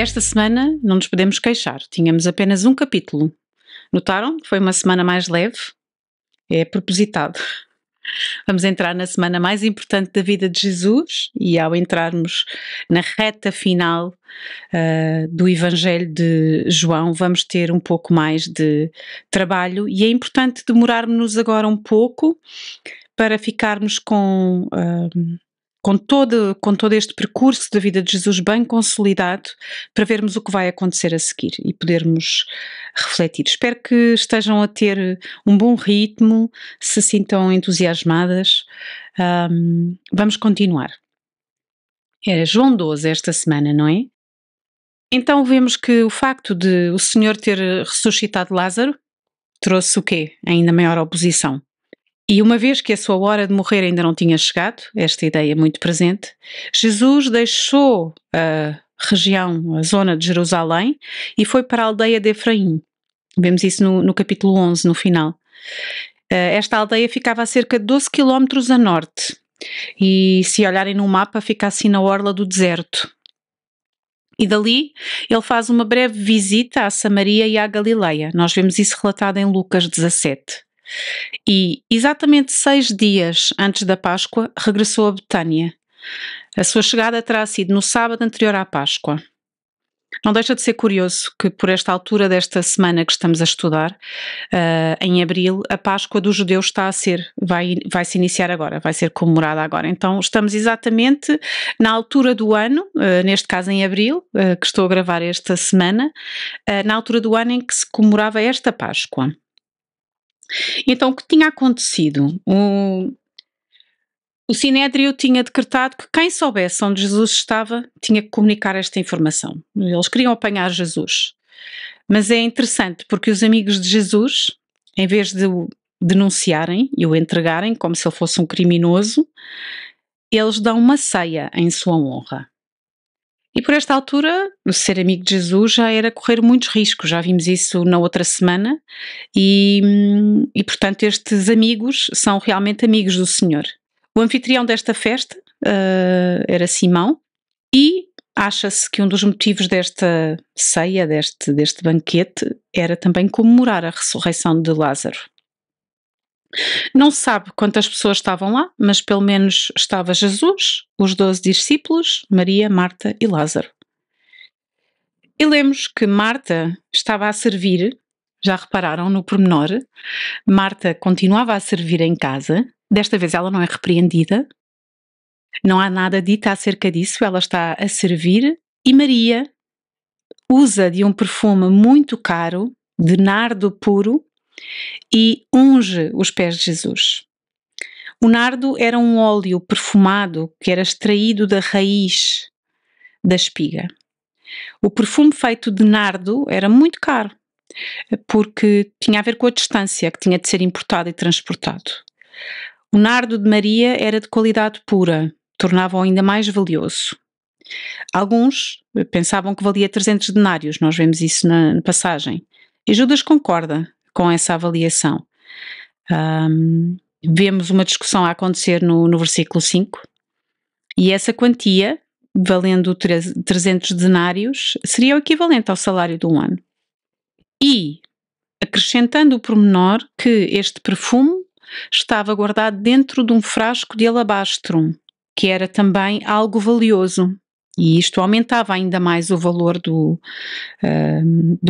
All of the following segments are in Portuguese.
Esta semana não nos podemos queixar, tínhamos apenas um capítulo. Notaram? Foi uma semana mais leve? É propositado. Vamos entrar na semana mais importante da vida de Jesus e ao entrarmos na reta final do Evangelho de João, vamos ter um pouco mais de trabalho e é importante demorarmos-nos agora um pouco para ficarmos com todo este percurso da vida de Jesus bem consolidado, para vermos o que vai acontecer a seguir e podermos refletir. Espero que estejam a ter um bom ritmo, se sintam entusiasmadas. Vamos continuar. Era João 12 esta semana, não é? Então vemos que o facto de o Senhor ter ressuscitado Lázaro trouxe o quê? Ainda maior oposição. E uma vez que a sua hora de morrer ainda não tinha chegado, esta ideia muito presente, Jesus deixou a região, a zona de Jerusalém e foi para a aldeia de Efraim. Vemos isso no capítulo 11, no final. Esta aldeia ficava a cerca de 12 quilómetros a norte e, se olharem no mapa, fica assim na orla do deserto. E dali ele faz uma breve visita a Samaria e à Galileia. Nós vemos isso relatado em Lucas 17. E exatamente 6 dias antes da Páscoa regressou a Betânia. A sua chegada terá sido no sábado anterior à Páscoa. Não deixa de ser curioso que por esta altura desta semana que estamos a estudar, em abril, a Páscoa dos judeus vai se iniciar agora, vai ser comemorada agora. Então estamos exatamente na altura do ano, neste caso em abril, que estou a gravar esta semana, na altura do ano em que se comemorava esta Páscoa. Então, o que tinha acontecido? O Sinédrio tinha decretado que quem soubesse onde Jesus estava tinha que comunicar esta informação. Eles queriam apanhar Jesus. Mas é interessante porque os amigos de Jesus, em vez de o denunciarem e o entregarem como se ele fosse um criminoso, eles dão uma ceia em sua honra. E por esta altura, ser amigo de Jesus já era correr muitos riscos, já vimos isso na outra semana, e portanto estes amigos são realmente amigos do Senhor. O anfitrião desta festa era Simão, e acha-se que um dos motivos desta ceia, deste banquete, era também comemorar a ressurreição de Lázaro. Não se sabe quantas pessoas estavam lá, mas pelo menos estava Jesus, os 12 discípulos, Maria, Marta e Lázaro. E lemos que Marta estava a servir, já repararam no pormenor, Marta continuava a servir em casa, desta vez ela não é repreendida, não há nada dito acerca disso, ela está a servir, e Maria usa de um perfume muito caro, de nardo puro, e unge os pés de Jesus. O nardo era um óleo perfumado que era extraído da raiz da espiga. O perfume feito de nardo era muito caro, porque tinha a ver com a distância, que tinha de ser importado e transportado. O nardo de Maria era de qualidade pura, tornava-o ainda mais valioso. Alguns pensavam que valia 300 denários, nós vemos isso na passagem. E Judas concorda com essa avaliação. Vemos uma discussão a acontecer no versículo 5, e essa quantia, valendo 300 denários, seria o equivalente ao salário de um ano. E, acrescentando o pormenor que este perfume estava guardado dentro de um frasco de alabastro, que era também algo valioso. E isto aumentava ainda mais o valor do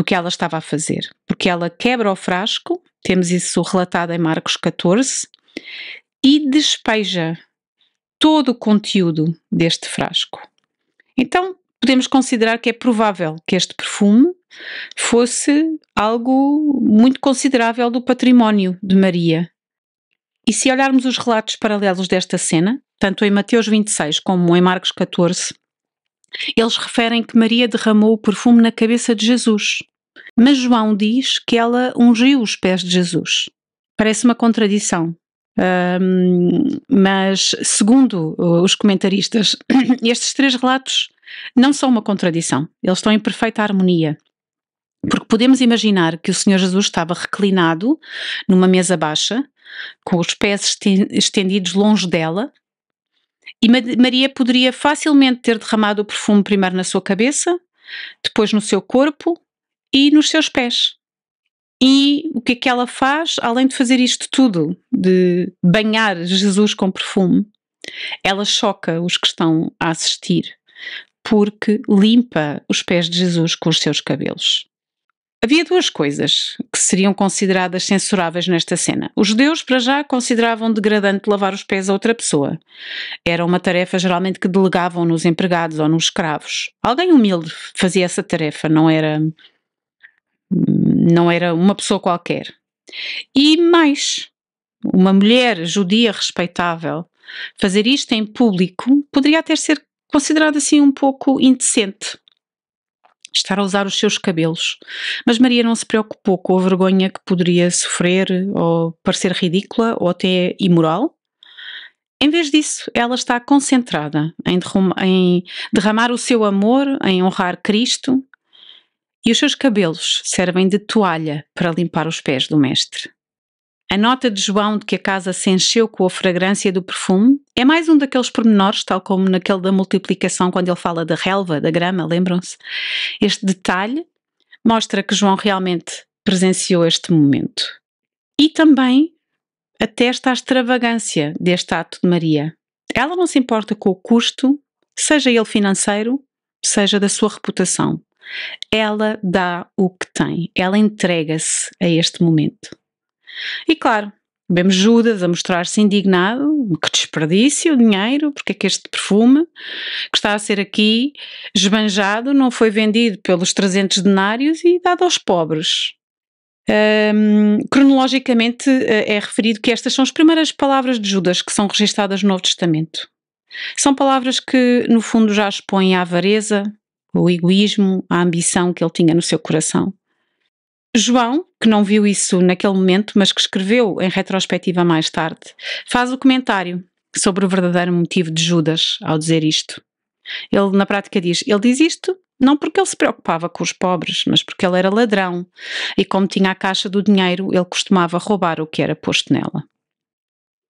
que ela estava a fazer. Porque ela quebra o frasco, temos isso relatado em Marcos 14, e despeja todo o conteúdo deste frasco. Então, podemos considerar que é provável que este perfume fosse algo muito considerável do património de Maria. E se olharmos os relatos paralelos desta cena, tanto em Mateus 26 como em Marcos 14, eles referem que Maria derramou o perfume na cabeça de Jesus. Mas João diz que ela ungiu os pés de Jesus. Parece uma contradição. Mas, segundo os comentaristas, estes 3 relatos não são uma contradição. Eles estão em perfeita harmonia. Porque podemos imaginar que o Senhor Jesus estava reclinado numa mesa baixa, com os pés estendidos longe dela, e Maria poderia facilmente ter derramado o perfume primeiro na sua cabeça, depois no seu corpo e nos seus pés. E o que é que ela faz? Além de fazer isto tudo, de banhar Jesus com perfume, ela choca os que estão a assistir, porque limpa os pés de Jesus com os seus cabelos. Havia duas coisas que seriam consideradas censuráveis nesta cena. Os judeus, para já, consideravam degradante lavar os pés a outra pessoa. Era uma tarefa geralmente que delegavam nos empregados ou nos escravos. Alguém humilde fazia essa tarefa, não era uma pessoa qualquer. E mais, uma mulher judia respeitável fazer isto em público poderia até ser considerado assim um pouco indecente. Estar a usar os seus cabelos. Mas Maria não se preocupou com a vergonha que poderia sofrer ou parecer ridícula ou até imoral. Em vez disso, ela está concentrada em derramar o seu amor, em honrar Cristo, e os seus cabelos servem de toalha para limpar os pés do Mestre. A nota de João de que a casa se encheu com a fragrância do perfume é mais um daqueles pormenores, tal como naquele da multiplicação, quando ele fala da relva, da grama, lembram-se? Este detalhe mostra que João realmente presenciou este momento. E também atesta a extravagância deste ato de Maria. Ela não se importa com o custo, seja ele financeiro, seja da sua reputação. Ela dá o que tem, ela entrega-se a este momento. E claro, vemos Judas a mostrar-se indignado, que desperdício, dinheiro, porque é que este perfume que está a ser aqui esbanjado não foi vendido pelos 300 denários e dado aos pobres. Cronologicamente é referido que estas são as primeiras palavras de Judas que são registadas no Novo Testamento. São palavras que no fundo já expõem a avareza, o egoísmo, a ambição que ele tinha no seu coração. João, que não viu isso naquele momento, mas que escreveu em retrospectiva mais tarde, faz o comentário sobre o verdadeiro motivo de Judas ao dizer isto. Ele, na prática, ele diz isto não porque ele se preocupava com os pobres, mas porque ele era ladrão e, como tinha a caixa do dinheiro, ele costumava roubar o que era posto nela.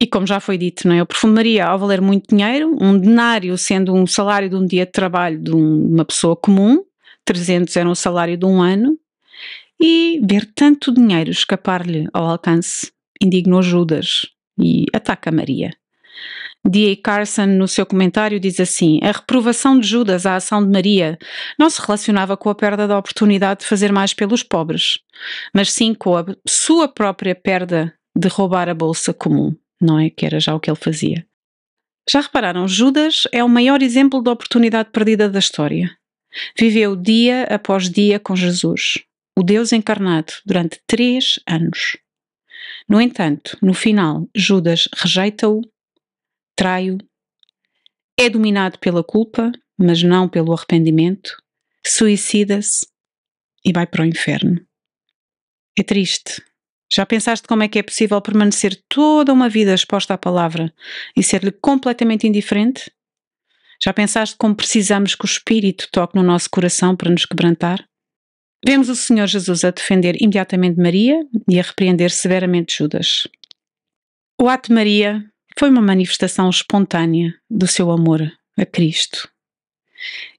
E como já foi dito, não é? O perfume Maria, ao valer muito dinheiro, um denário sendo um salário de um dia de trabalho de uma pessoa comum, 300 era um salário de um ano, e ver tanto dinheiro escapar-lhe ao alcance indignou Judas e ataca Maria. D.A. Carson, no seu comentário, diz assim: a reprovação de Judas à ação de Maria não se relacionava com a perda da oportunidade de fazer mais pelos pobres, mas sim com a sua própria perda de roubar a bolsa comum, não é? Que era já o que ele fazia. Já repararam, Judas é o maior exemplo de oportunidade perdida da história. Viveu dia após dia com Jesus, o Deus encarnado, durante 3 anos. No entanto, no final, Judas rejeita-o, trai-o, é dominado pela culpa, mas não pelo arrependimento, suicida-se e vai para o inferno. É triste. Já pensaste como é que é possível permanecer toda uma vida exposta à palavra e ser-lhe completamente indiferente? Já pensaste como precisamos que o Espírito toque no nosso coração para nos quebrantar? Vemos o Senhor Jesus a defender imediatamente Maria e a repreender severamente Judas. O ato de Maria foi uma manifestação espontânea do seu amor a Cristo.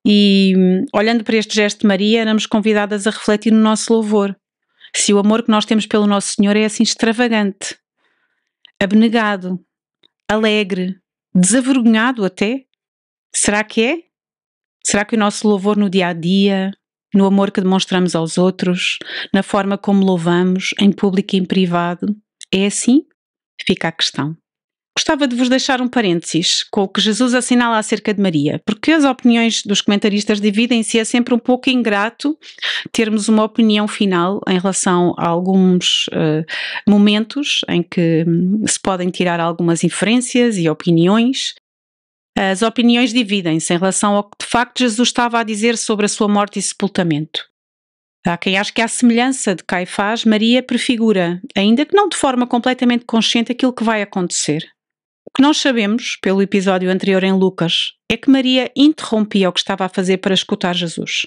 E, olhando para este gesto de Maria, éramos convidadas a refletir no nosso louvor. Se o amor que nós temos pelo nosso Senhor é assim extravagante, abnegado, alegre, desavergonhado até, será que é? Será que o nosso louvor no dia-a-dia, no amor que demonstramos aos outros, na forma como louvamos, em público e em privado, é assim? Fica a questão. Gostava de vos deixar um parênteses com o que Jesus assinala acerca de Maria, porque as opiniões dos comentaristas dividem-se e é sempre um pouco ingrato termos uma opinião final em relação a alguns momentos em que se podem tirar algumas inferências e opiniões. As opiniões dividem-se em relação ao que de facto Jesus estava a dizer sobre a sua morte e sepultamento. Há quem ache que, à semelhança de Caifás, Maria prefigura, ainda que não de forma completamente consciente, aquilo que vai acontecer. O que nós sabemos, pelo episódio anterior em Lucas, é que Maria interrompia o que estava a fazer para escutar Jesus.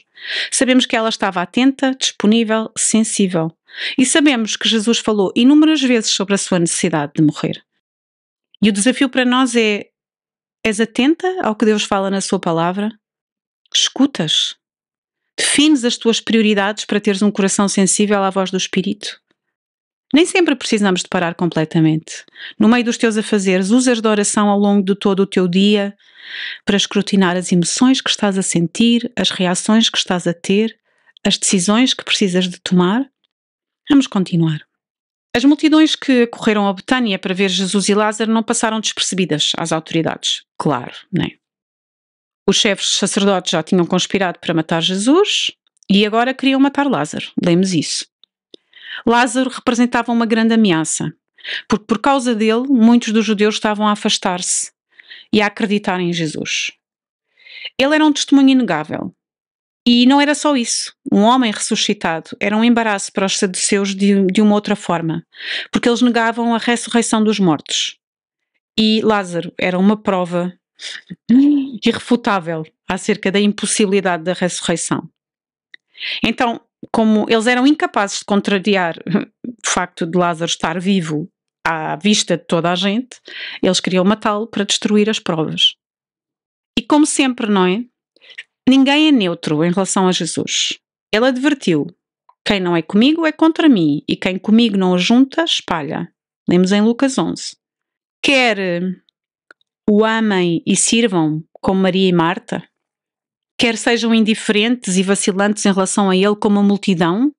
Sabemos que ela estava atenta, disponível, sensível. E sabemos que Jesus falou inúmeras vezes sobre a sua necessidade de morrer. E o desafio para nós é: és atenta ao que Deus fala na sua palavra? Escutas? Defines as tuas prioridades para teres um coração sensível à voz do Espírito? Nem sempre precisamos de parar completamente. No meio dos teus afazeres, usas de oração ao longo de todo o teu dia para escrutinar as emoções que estás a sentir, as reações que estás a ter, as decisões que precisas de tomar? Vamos continuar. As multidões que correram a Betânia para ver Jesus e Lázaro não passaram despercebidas às autoridades. Claro, não é? Os chefes sacerdotes já tinham conspirado para matar Jesus e agora queriam matar Lázaro. Lemos isso. Lázaro representava uma grande ameaça, porque por causa dele muitos dos judeus estavam a afastar-se e a acreditar em Jesus. Ele era um testemunho inegável. E não era só isso. Um homem ressuscitado era um embaraço para os saduceus de uma outra forma, porque eles negavam a ressurreição dos mortos. E Lázaro era uma prova irrefutável acerca da impossibilidade da ressurreição. Então, como eles eram incapazes de contrariar o facto de Lázaro estar vivo à vista de toda a gente, eles queriam matá-lo para destruir as provas. E como sempre, não é? Ninguém é neutro em relação a Jesus. Ele advertiu: quem não é comigo é contra mim, e quem comigo não ajunta, espalha. Lemos em Lucas 11. Quer o amem e sirvam como Maria e Marta, quer sejam indiferentes e vacilantes em relação a ele como a multidão,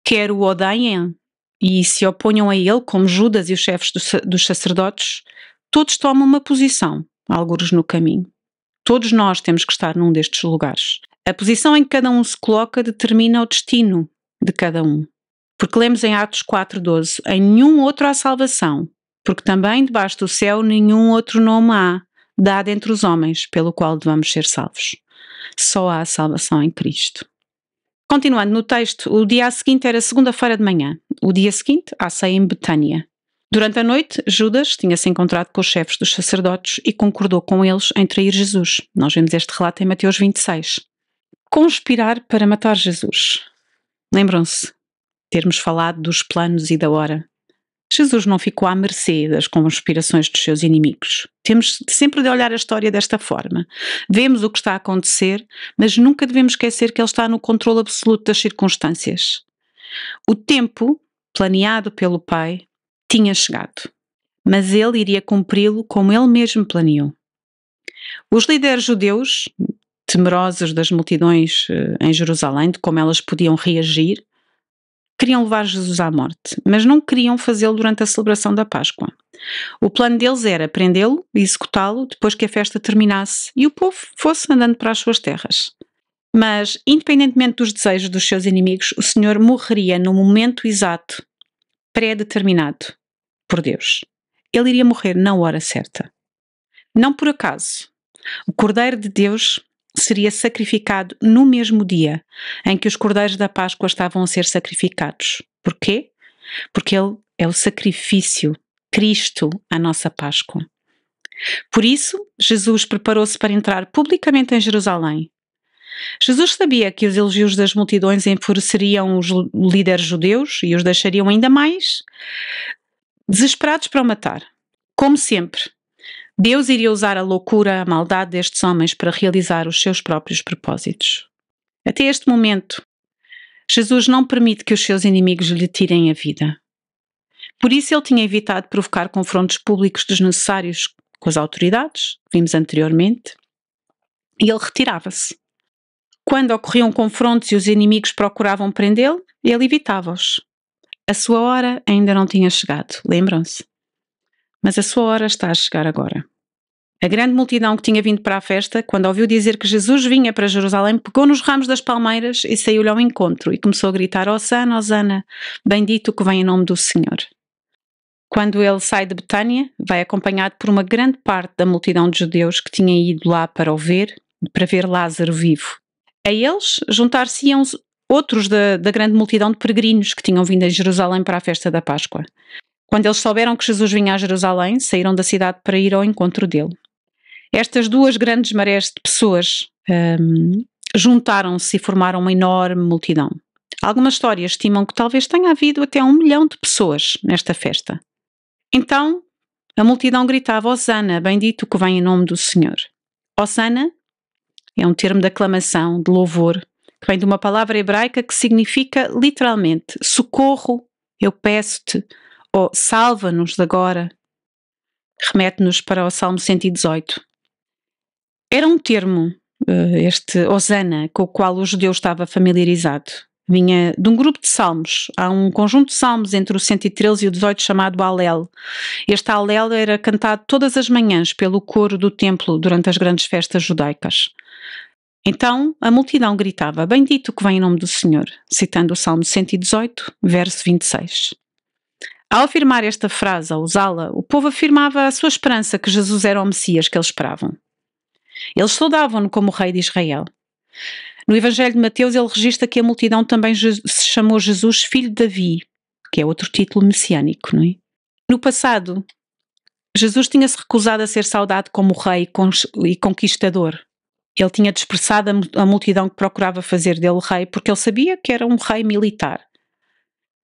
quer o odeiem e se oponham a ele como Judas e os chefes dos sacerdotes, todos tomam uma posição, algures no caminho. Todos nós temos que estar num destes lugares. A posição em que cada um se coloca determina o destino de cada um. Porque lemos em Atos 4:12, em nenhum outro há salvação, porque também debaixo do céu nenhum outro nome há, dado entre os homens, pelo qual devamos ser salvos. Só há salvação em Cristo. Continuando no texto, o dia seguinte era segunda-feira de manhã. O dia seguinte, à ceia em Betânia. Durante a noite, Judas tinha-se encontrado com os chefes dos sacerdotes e concordou com eles em trair Jesus. Nós vemos este relato em Mateus 26. Conspirar para matar Jesus. Lembram-se? Termos falado dos planos e da hora. Jesus não ficou à mercê das conspirações dos seus inimigos. Temos sempre de olhar a história desta forma. Vemos o que está a acontecer, mas nunca devemos esquecer que ele está no controle absoluto das circunstâncias. O tempo, planeado pelo Pai, tinha chegado, mas ele iria cumpri-lo como ele mesmo planeou. Os líderes judeus, temerosos das multidões em Jerusalém, de como elas podiam reagir, queriam levar Jesus à morte, mas não queriam fazê-lo durante a celebração da Páscoa. O plano deles era prendê-lo e executá-lo depois que a festa terminasse e o povo fosse andando para as suas terras. Mas, independentemente dos desejos dos seus inimigos, o Senhor morreria no momento exato, pré-determinado por Deus. Ele iria morrer na hora certa. Não por acaso. O Cordeiro de Deus seria sacrificado no mesmo dia em que os cordeiros da Páscoa estavam a ser sacrificados. Porquê? Porque ele é o sacrifício, Cristo, a nossa Páscoa. Por isso, Jesus preparou-se para entrar publicamente em Jerusalém. Jesus sabia que os elogios das multidões enfureceriam os líderes judeus e os deixariam ainda mais desesperados para o matar. Como sempre, Deus iria usar a loucura, a maldade destes homens para realizar os seus próprios propósitos. Até este momento, Jesus não permite que os seus inimigos lhe tirem a vida. Por isso ele tinha evitado provocar confrontos públicos desnecessários com as autoridades, vimos anteriormente, e ele retirava-se. Quando ocorriam confrontos e os inimigos procuravam prendê-lo, ele evitava-os. A sua hora ainda não tinha chegado, lembram-se? Mas a sua hora está a chegar agora. A grande multidão que tinha vindo para a festa, quando ouviu dizer que Jesus vinha para Jerusalém, pegou nos ramos das palmeiras e saiu-lhe ao encontro e começou a gritar: Hosana, Hosana, bendito o que vem em nome do Senhor. Quando ele sai de Betânia, vai acompanhado por uma grande parte da multidão de judeus que tinha ido lá para o ver, para ver Lázaro vivo. A eles juntar-se-iam outros da grande multidão de peregrinos que tinham vindo a Jerusalém para a festa da Páscoa. Quando eles souberam que Jesus vinha a Jerusalém, saíram da cidade para ir ao encontro dele. Estas duas grandes marés de pessoas juntaram-se e formaram uma enorme multidão. Algumas histórias estimam que talvez tenha havido até 1 milhão de pessoas nesta festa. Então, a multidão gritava: Hosana, bendito o que vem em nome do Senhor. Hosana é um termo de aclamação, de louvor, que vem de uma palavra hebraica que significa literalmente socorro, eu peço-te, ou salva-nos agora. Remete-nos para o Salmo 118. Era um termo, este Hosana, com o qual o judeu estava familiarizado. Vinha de um grupo de salmos. Há um conjunto de salmos entre o 113 e o 18 chamado Alel. Este Alel era cantado todas as manhãs pelo coro do templo durante as grandes festas judaicas. Então a multidão gritava: Bendito que vem em nome do Senhor, citando o Salmo 118, verso 26. Ao afirmar esta frase, ao usá-la, o povo afirmava a sua esperança que Jesus era o Messias que eles esperavam. Eles saudavam-no como o rei de Israel. No Evangelho de Mateus ele registra que a multidão também se chamou Jesus filho de Davi, que é outro título messiânico, não é? No passado, Jesus tinha-se recusado a ser saudado como rei e conquistador. Ele tinha dispersado a multidão que procurava fazer dele rei porque ele sabia que era um rei militar.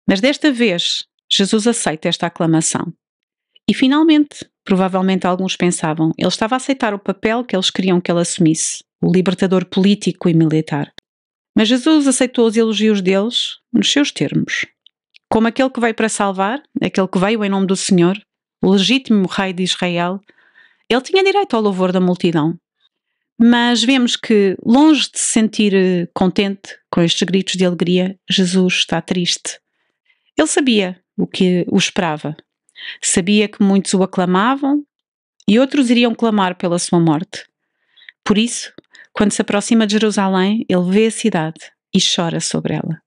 Mas desta vez, Jesus aceita esta aclamação. E finalmente, provavelmente alguns pensavam, ele estava a aceitar o papel que eles queriam que ele assumisse, o libertador político e militar. Mas Jesus aceitou os elogios deles nos seus termos. Como aquele que veio para salvar, aquele que veio em nome do Senhor, o legítimo rei de Israel, ele tinha direito ao louvor da multidão. Mas vemos que, longe de se sentir contente com estes gritos de alegria, Jesus está triste. Ele sabia o que o esperava. Sabia que muitos o aclamavam e outros iriam clamar pela sua morte. Por isso, quando se aproxima de Jerusalém, ele vê a cidade e chora sobre ela.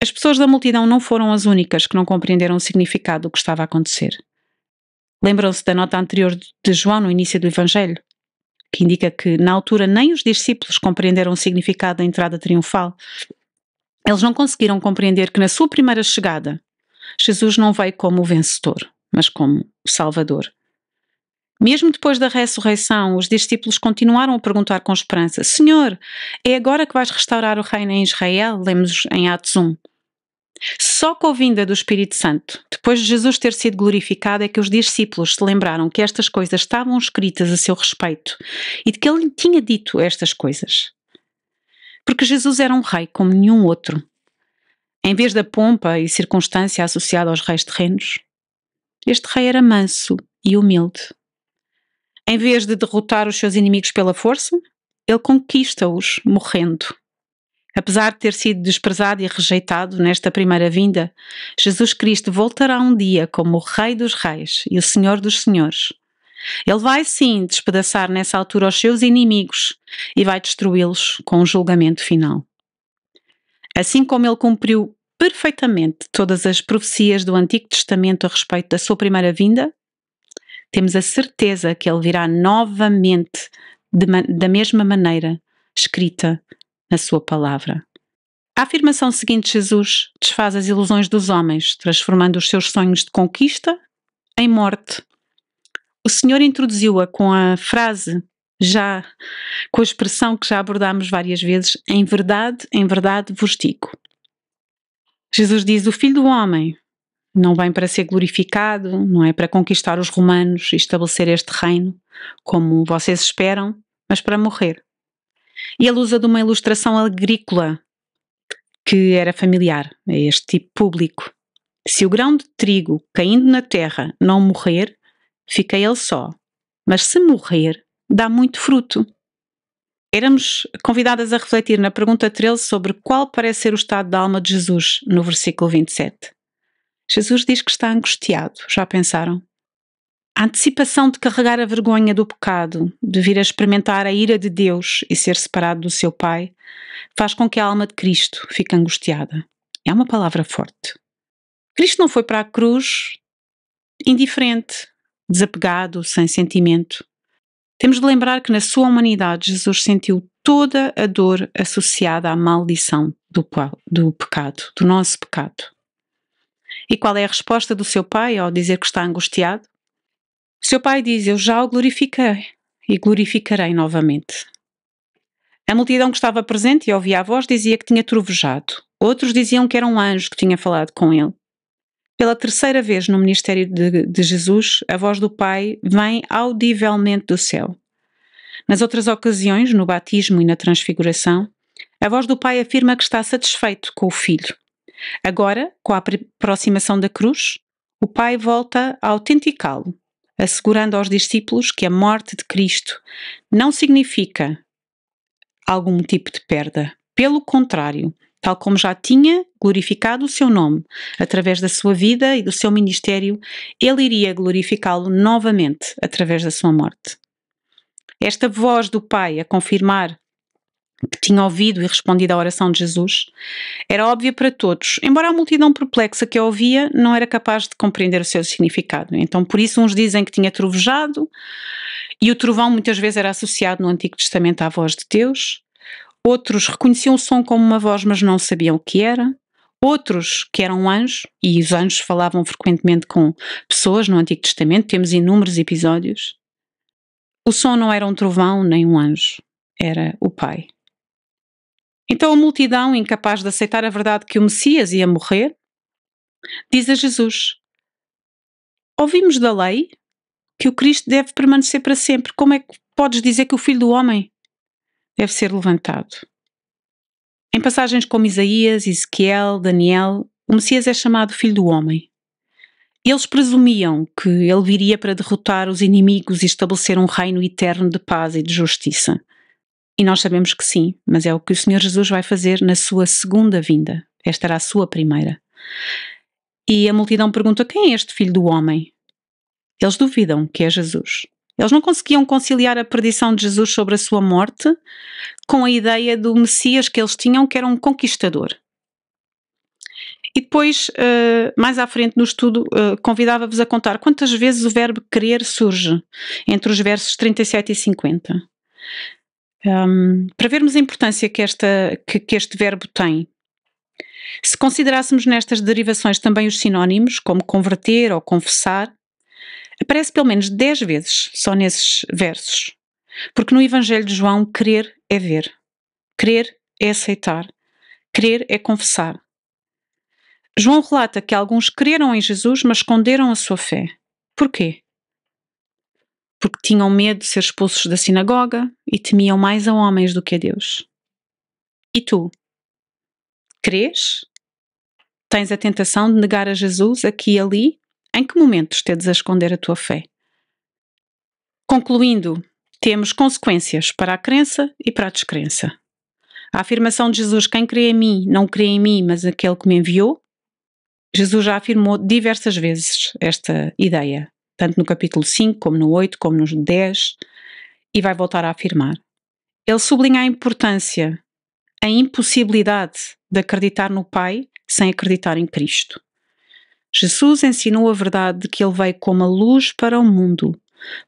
As pessoas da multidão não foram as únicas que não compreenderam o significado do que estava a acontecer. Lembram-se da nota anterior de João no início do Evangelho, que indica que, na altura, nem os discípulos compreenderam o significado da entrada triunfal. Eles não conseguiram compreender que, na sua primeira chegada, Jesus não veio como o vencedor, mas como o Salvador. Mesmo depois da ressurreição, os discípulos continuaram a perguntar com esperança: Senhor, é agora que vais restaurar o reino em Israel? Lemos em Atos 1. Só com a vinda do Espírito Santo, depois de Jesus ter sido glorificado, é que os discípulos se lembraram que estas coisas estavam escritas a seu respeito e de que ele tinha dito estas coisas. Porque Jesus era um rei como nenhum outro. Em vez da pompa e circunstância associada aos reis terrenos, este rei era manso e humilde. Em vez de derrotar os seus inimigos pela força, ele conquista-os morrendo. Apesar de ter sido desprezado e rejeitado nesta primeira vinda, Jesus Cristo voltará um dia como o Rei dos Reis e o Senhor dos Senhores. Ele vai sim despedaçar nessa altura os seus inimigos e vai destruí-los com um julgamento final. Assim como ele cumpriu perfeitamente todas as profecias do Antigo Testamento a respeito da sua primeira vinda, temos a certeza que ele virá novamente da mesma maneira escrita na sua palavra. A afirmação seguinte de Jesus desfaz as ilusões dos homens, transformando os seus sonhos de conquista em morte. O Senhor introduziu-a com a frase, com a expressão que já abordámos várias vezes: em verdade vos digo. Jesus diz: o Filho do Homem não vem para ser glorificado, não é para conquistar os romanos e estabelecer este reino, como vocês esperam, mas para morrer. E ele usa de uma ilustração agrícola que era familiar a este tipo público. Se o grão de trigo caindo na terra não morrer, fica ele só, mas se morrer, dá muito fruto. Éramos convidadas a refletir na pergunta 13 sobre qual parece ser o estado da alma de Jesus no versículo 27. Jesus diz que está angustiado, já pensaram? A antecipação de carregar a vergonha do pecado, de vir a experimentar a ira de Deus e ser separado do seu Pai, faz com que a alma de Cristo fique angustiada. É uma palavra forte. Cristo não foi para a cruz indiferente, desapegado, sem sentimento. Temos de lembrar que na sua humanidade Jesus sentiu toda a dor associada à maldição do pecado, do nosso pecado. E qual é a resposta do seu Pai ao dizer que está angustiado? O seu Pai diz: eu já o glorifiquei e glorificarei novamente. A multidão que estava presente e ouvia a voz dizia que tinha trovejado. Outros diziam que era um anjo que tinha falado com ele. Pela terceira vez no ministério de Jesus, a voz do Pai vem audivelmente do céu. Nas outras ocasiões, no batismo e na transfiguração, A voz do Pai afirma que está satisfeito com o Filho. Agora, com a aproximação da cruz, o Pai volta a autenticá-lo, assegurando aos discípulos que a morte de Cristo não significa algum tipo de perda. Pelo contrário, tal como já tinha glorificado o seu nome através da sua vida e do seu ministério, ele iria glorificá-lo novamente através da sua morte. Esta voz do Pai a confirmar que tinha ouvido e respondido à oração de Jesus era óbvia para todos, embora a multidão perplexa que a ouvia não era capaz de compreender o seu significado. Então, por isso, uns dizem que tinha trovejado, e o trovão muitas vezes era associado no Antigo Testamento à voz de Deus. Outros reconheciam o som como uma voz, mas não sabiam o que era. Outros que eram anjos, e os anjos falavam frequentemente com pessoas no Antigo Testamento, temos inúmeros episódios. O som não era um trovão nem um anjo, era o Pai. Então a multidão, incapaz de aceitar a verdade que o Messias ia morrer, diz a Jesus: ouvimos da lei que o Cristo deve permanecer para sempre. Como é que podes dizer que o Filho do Homem deve ser levantado? Em passagens como Isaías, Ezequiel, Daniel, o Messias é chamado Filho do Homem. Eles presumiam que ele viria para derrotar os inimigos e estabelecer um reino eterno de paz e de justiça. E nós sabemos que sim, mas é o que o Senhor Jesus vai fazer na sua segunda vinda. Esta era a sua primeira. E a multidão pergunta: quem é este Filho do Homem? Eles duvidam que é Jesus. Eles não conseguiam conciliar a predição de Jesus sobre a sua morte com a ideia do Messias que eles tinham, que era um conquistador. E depois, mais à frente no estudo, convidava-vos a contar quantas vezes o verbo querer surge entre os versos 37 e 50. Para vermos a importância que este verbo tem. Se considerássemos nestas derivações também os sinónimos, como converter ou confessar, aparece pelo menos 10 vezes só nesses versos. Porque no Evangelho de João, crer é ver, crer é aceitar, crer é confessar. João relata que alguns creram em Jesus, mas esconderam a sua fé. Porquê? Porque tinham medo de ser expulsos da sinagoga e temiam mais a homens do que a Deus. E tu? Crês? Tens a tentação de negar a Jesus aqui e ali? Em que momentos tedes a esconder a tua fé? Concluindo, temos consequências para a crença e para a descrença. A afirmação de Jesus: quem crê em mim, não crê em mim, mas aquele que me enviou. Jesus já afirmou diversas vezes esta ideia, tanto no capítulo 5, como no 8, como no 10, e vai voltar a afirmar. Ele sublinha a importância, a impossibilidade de acreditar no Pai sem acreditar em Cristo. Jesus ensinou a verdade de que ele veio como a luz para o mundo,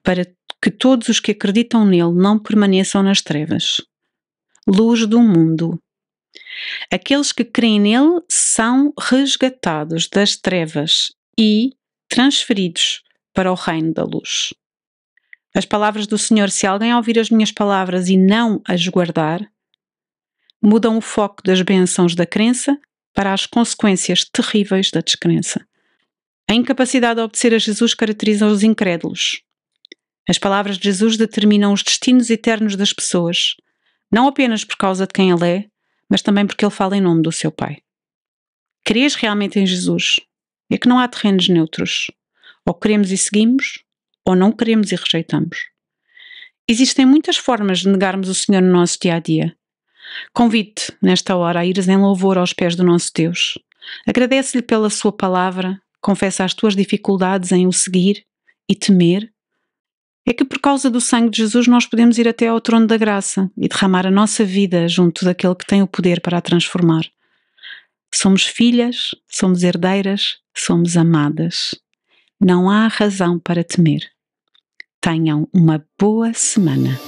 para que todos os que acreditam nele não permaneçam nas trevas. Luz do mundo. Aqueles que creem nele são resgatados das trevas e transferidos para o reino da luz. As palavras do Senhor: se alguém ouvir as minhas palavras e não as guardar, mudam o foco das bênçãos da crença para as consequências terríveis da descrença. A incapacidade de obedecer a Jesus caracteriza os incrédulos. As palavras de Jesus determinam os destinos eternos das pessoas, não apenas por causa de quem ele é, mas também porque ele fala em nome do seu Pai. Crês realmente em Jesus? É que não há terrenos neutros. Ou queremos e seguimos, ou não queremos e rejeitamos. Existem muitas formas de negarmos o Senhor no nosso dia-a-dia. Convido-te, nesta hora, a ires em louvor aos pés do nosso Deus. Agradece-lhe pela sua palavra, confessa as tuas dificuldades em o seguir e temer. É que por causa do sangue de Jesus nós podemos ir até ao trono da graça e derramar a nossa vida junto daquele que tem o poder para a transformar. Somos filhas, somos herdeiras, somos amadas. Não há razão para temer. Tenham uma boa semana.